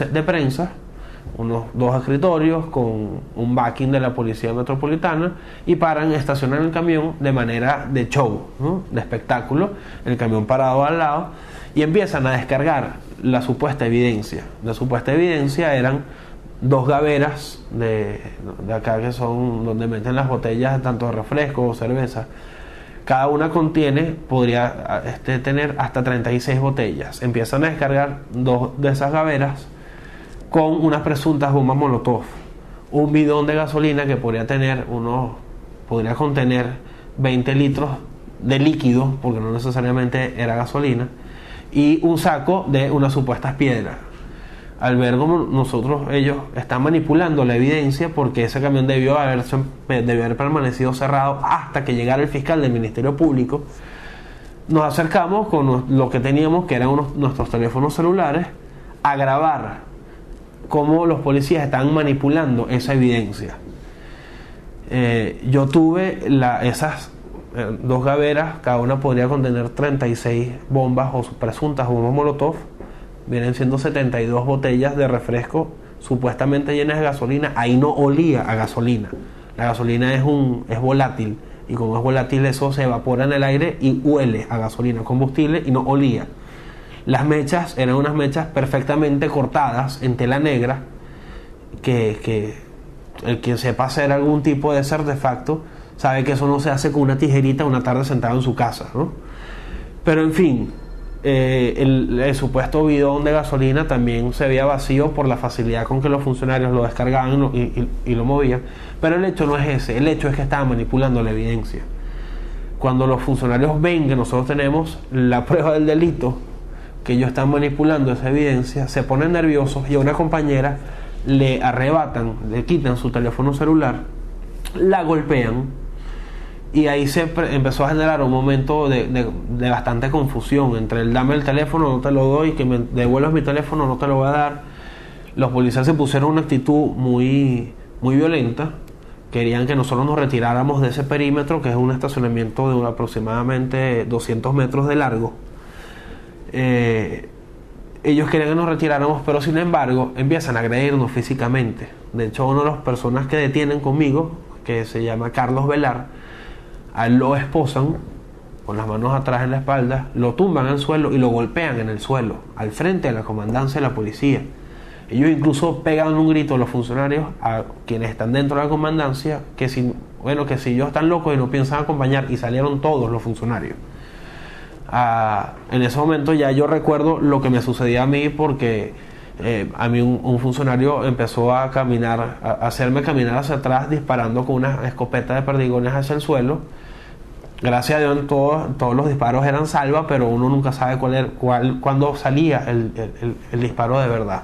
set de prensa, unos 2 escritorios con un backing de la Policía Metropolitana, y estacionan el camión de manera de show, ¿no? De espectáculo, el camión parado al lado, y empiezan a descargar la supuesta evidencia. La supuesta evidencia eran 2 gaveras de acá, que son donde meten las botellas tanto de refresco o cerveza. Cada una podría tener hasta 36 botellas. Empiezan a descargar 2 de esas gaveras con unas presuntas bombas Molotov. Un bidón de gasolina que podría contener 20 litros de líquido, porque no necesariamente era gasolina, y un saco de unas supuestas piedras. Al ver cómo ellos están manipulando la evidencia, porque ese camión debió haber permanecido cerrado hasta que llegara el fiscal del Ministerio Público, nos acercamos con lo que teníamos, que eran nuestros teléfonos celulares, a grabar cómo los policías estaban manipulando esa evidencia. Yo tuve esas 2 gaveras, cada una podría contener 36 bombas o presuntas bombas Molotov. Vienen siendo 72 botellas de refresco supuestamente llenas de gasolina. Ahí no olía a gasolina. La gasolina es volátil, y como es volátil, eso se evapora en el aire y huele a gasolina, combustible, y no olía. Las mechas eran unas mechas perfectamente cortadas en tela negra, que el quien sepa hacer algún tipo de ese artefacto sabe que eso no se hace con una tijerita una tarde sentado en su casa, ¿no? Pero en fin, el supuesto bidón de gasolina también se veía vacío por la facilidad con que los funcionarios lo descargaban y lo movían. Pero el hecho no es ese, el hecho es que estaban manipulando la evidencia. Cuando los funcionarios ven que nosotros tenemos la prueba del delito, que ellos están manipulando esa evidencia, se ponen nerviosos, y a una compañera le arrebatan, le quitan su teléfono celular, la golpean, y ahí empezó a generar un momento de bastante confusión entre el dame el teléfono, no te lo doy, que me devuelvas mi teléfono, no te lo voy a dar. Los policías se pusieron una actitud muy, muy violenta. Querían que nosotros nos retiráramos de ese perímetro, que es un estacionamiento de aproximadamente 200 metros de largo. Ellos querían que nos retiráramos, pero sin embargo empiezan a agredirnos físicamente. De hecho, una de las personas que detienen conmigo, que se llama Carlos Velar, a él lo esposan con las manos atrás en la espalda, lo tumban al suelo y lo golpean en el suelo, al frente de la comandancia de la policía. Ellos incluso pegan un grito a los funcionarios, a quienes están dentro de la comandancia, que si ellos están locos y no piensan acompañar, y salieron todos los funcionarios. En ese momento ya yo recuerdo lo que me sucedía a mí, porque a mí un funcionario empezó a hacerme caminar hacia atrás, disparando con una escopeta de perdigones hacia el suelo. Gracias a Dios todos los disparos eran salva, pero uno nunca sabe cuándo salía el disparo de verdad.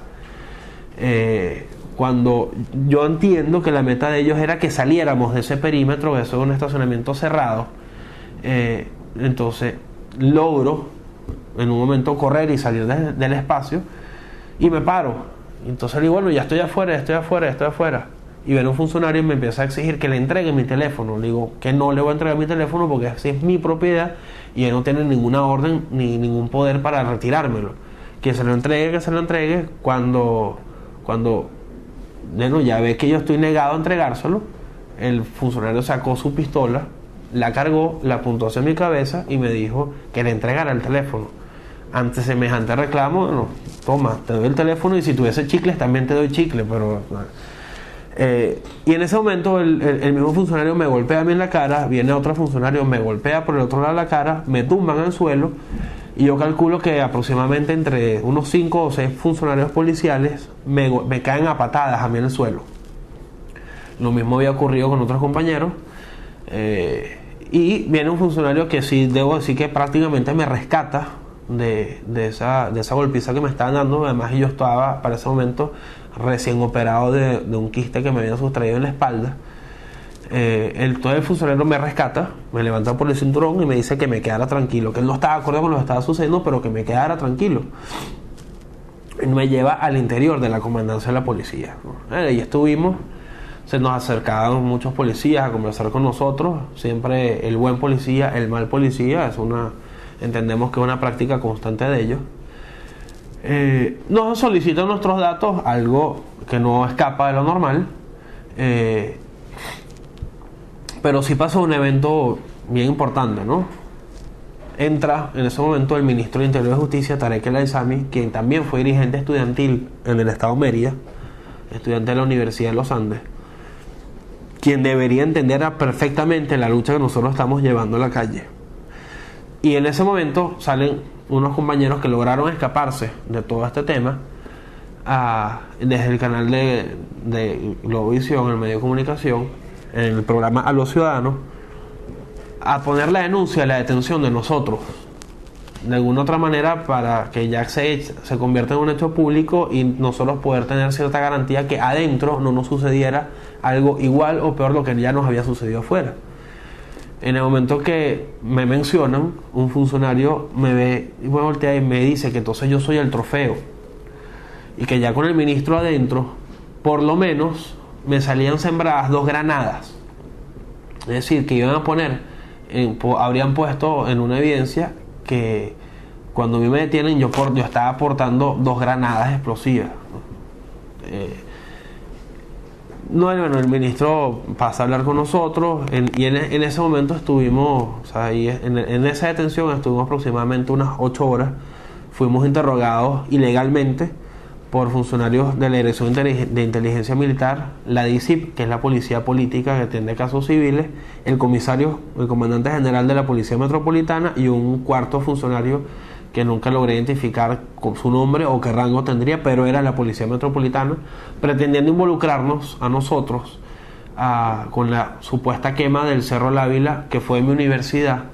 Cuando yo entiendo que la meta de ellos era que saliéramos de ese perímetro, que eso es un estacionamiento cerrado, entonces logro en un momento correr y salir del espacio, y me paro. Entonces digo, bueno, ya estoy afuera. Y viene un funcionario y me empieza a exigir que le entregue mi teléfono. Le digo que no le voy a entregar mi teléfono, porque así es mi propiedad y él no tiene ninguna orden ni ningún poder para retirármelo. Que se lo entregue. Cuando ya ve que yo estoy negado a entregárselo, el funcionario sacó su pistola, la cargó, la apuntó hacia mi cabeza y me dijo que le entregara el teléfono. Ante semejante reclamo, bueno, toma, te doy el teléfono, y si tuviese chicles también te doy chicle, pero... y en ese momento el mismo funcionario me golpea a mí en la cara, viene otro funcionario, me golpea por el otro lado de la cara, me tumban al suelo, y yo calculo que aproximadamente entre unos 5 o 6 funcionarios policiales me caen a patadas a mí en el suelo. Lo mismo había ocurrido con otros compañeros, y viene un funcionario que sí debo decir que prácticamente me rescata de esa golpiza que me estaban dando. Además, yo estaba para ese momento recién operado de un quiste que me había sustraído en la espalda. Todo el funcionario me rescata, me levanta por el cinturón y me dice que me quedara tranquilo, que él no estaba de acuerdo con lo que estaba sucediendo, pero que me quedara tranquilo. Y me lleva al interior de la comandancia de la policía. Y estuvimos, se nos acercaban muchos policías a conversar con nosotros. Siempre el buen policía, el mal policía, entendemos que es una práctica constante de ellos. Nos solicitan nuestros datos, algo que no escapa de lo normal, pero sí pasó un evento bien importante, ¿no? Entra en ese momento el ministro de Interior y Justicia, Tarek El Aissami, quien también fue dirigente estudiantil en el estado Mérida, estudiante de la Universidad de los Andes, quien debería entender perfectamente la lucha que nosotros estamos llevando a la calle. Y en ese momento salen unos compañeros que lograron escaparse de todo este tema desde el canal de Globovisión, el medio de comunicación, en el programa A los Ciudadanos, a poner la denuncia de la detención de nosotros de alguna otra manera, para que ya se convierta en un hecho público y nosotros poder tener cierta garantía que adentro no nos sucediera algo igual o peor lo que ya nos había sucedido afuera. En el momento que me mencionan, un funcionario me ve y me voltea y me dice que entonces yo soy el trofeo y que ya con el ministro adentro por lo menos me salían sembradas 2 granadas, es decir, que iban a poner habrían puesto en una evidencia que cuando a mí me detienen yo estaba portando 2 granadas explosivas. Bueno, el ministro pasa a hablar con nosotros y en ese momento estuvimos, o sea, en esa detención estuvimos aproximadamente unas 8 horas. Fuimos interrogados ilegalmente por funcionarios de la Dirección de Inteligencia Militar, la DICIP, que es la policía política que atiende casos civiles, el comandante general de la Policía Metropolitana y un cuarto funcionario que nunca logré identificar con su nombre o qué rango tendría, pero era la Policía Metropolitana, pretendiendo involucrarnos a nosotros con la supuesta quema del Cerro El Ávila, que fue en mi universidad.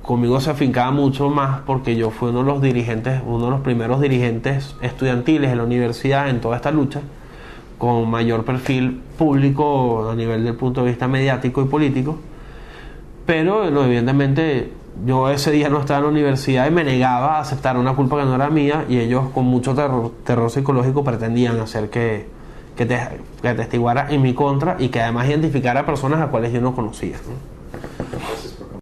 Conmigo se afincaba mucho más porque yo fui uno de los primeros dirigentes estudiantiles de la universidad en toda esta lucha, con mayor perfil público a nivel del punto de vista mediático y político. Pero evidentemente yo ese día no estaba en la universidad y me negaba a aceptar una culpa que no era mía, y ellos con mucho terror psicológico pretendían hacer que atestiguara en mi contra y que además identificara a personas a cuales yo no conocía, ¿no?